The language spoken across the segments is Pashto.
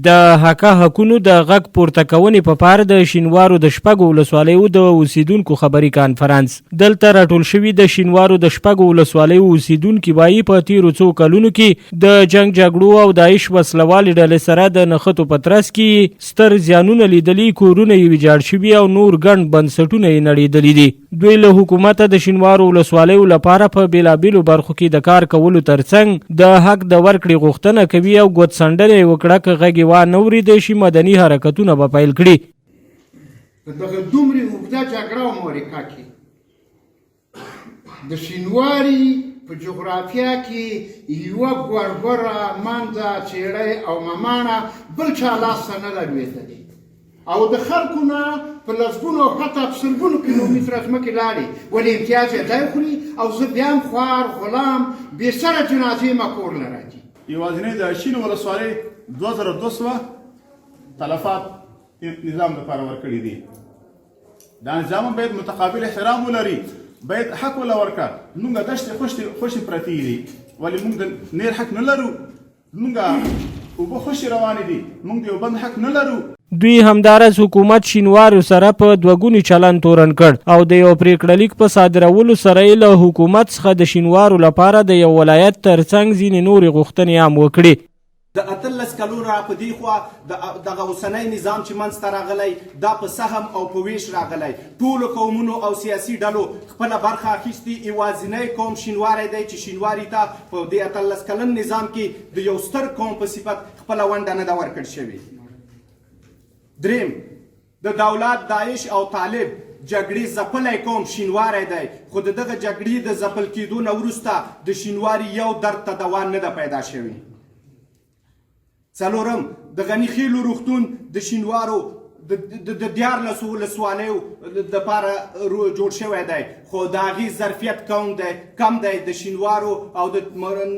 د حقونو د غږ پورته کونې په پار د شینوارو د شپږو ولسوالیو د اوسیدونکو خبري کانفرنس دلته راټول شوي د شینوارو د شپږو ولسوالیو اوسیدونکي وایي په تیرو څو کلونو کې د جنگ جګړو او داعش وسلوالې ډلې سره د نښتو په ترڅ کې ستر زیانونه لیدلي، کورونه یې ویجاړ شوي او نور ګڼ بنسټونه یې نړېدلي دي. دوی له حکومته د شینوارو ولسوالیو لپاره په بېلابېلو برخو کې د کار کولو ترڅنګ د حق د ورکړې غوښتنه کوي او ګوتڅنډنه یې وکړه که غږ وانه اورېدی شي مدني حرکتونه به پیل کړي. په دغه دومرې اوږده جګړه او معرکه کې د شینواري په جغرافیه کې یوه ګورګوره منځه څېړۍ او مماڼه بل چا لاسته نه ده لوېدلې او د خلکو نه په لسګونو او حتی په سلګونو کیلومتره ځمکې لاړې ولې امتیاز یې ځای خوري او زه بیا هم خوار غلام بې سره جنازې ما کور نه راځي. یوازینۍ د شین ولسوالۍ 2200 تلفات نظام لپاره ورکړي دي. دا نظام باید متقابل احترام ولري، باید حق ولا ورکړه. موږ دشتې خوشې پرتې دي ولې موږ د نیر حق نه لرو، موږ اوبه خوشې روانې دي، موږ د یو بند حق نه لرو. دوی همدارس حکومت شینوارو سره په دوګوني چلن تورن کړ او د یو پریکړه لیک په صادرولو سره یې له حکومت څخه د شینوارو لپاره د یو ولایت ترڅنګ ځینې نورې غوښتنې هم وکړي. د 18 کلونو را په دې خوا دغه اوسنی نظام چې منځته راغلی دا په سهم او په ویش راغلی. ټولو قومونو او سیاسي ډلو خپله برخه اخیستې. یوازینی قوم شینواری دی چې شینواري ته په دې 18 کلن نظام کې د یو ستر قوم په صفت خپله ونډه نه ده ورکړل شوې. دریم، د دولت داعش او طالب جګړې ځپلی قوم شینواری دی، خو د دغه جګړې د ځپل کېدو نه وروسته د شینواري یو درد ته دوام نه ده پیدا شوی. څلورم، د غني خیلو روغتون د شینوارو د 14 ولسوالیو دپاره جوړ شوی دی، خو د هغې ظرفیت کم دی. د شینوارو او د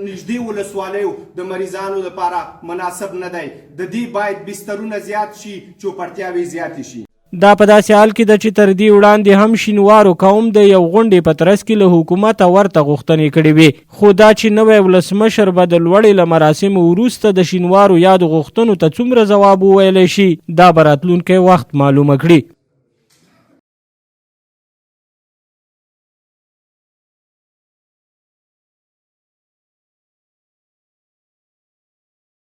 نږدې ولسوالیو د مریضانو لپاره مناسب نه دی. د دې باید بسترونه زیات شي، چوپړتیاوې زیاتې شي. دا په داسې حال کې ده چې تر دې وړاندې هم شینوارو قوم د یو غونډې په ترڅ کې له حکومته ورته غوښتنې کړې وې، خو دا چې نوی ولسمشر به د لوړې له مراسمو وروسته د شینوارو یادو غوښتنو ته څومره ځواب وویلی شي دا به راتلونکی وخت معلومه کړي.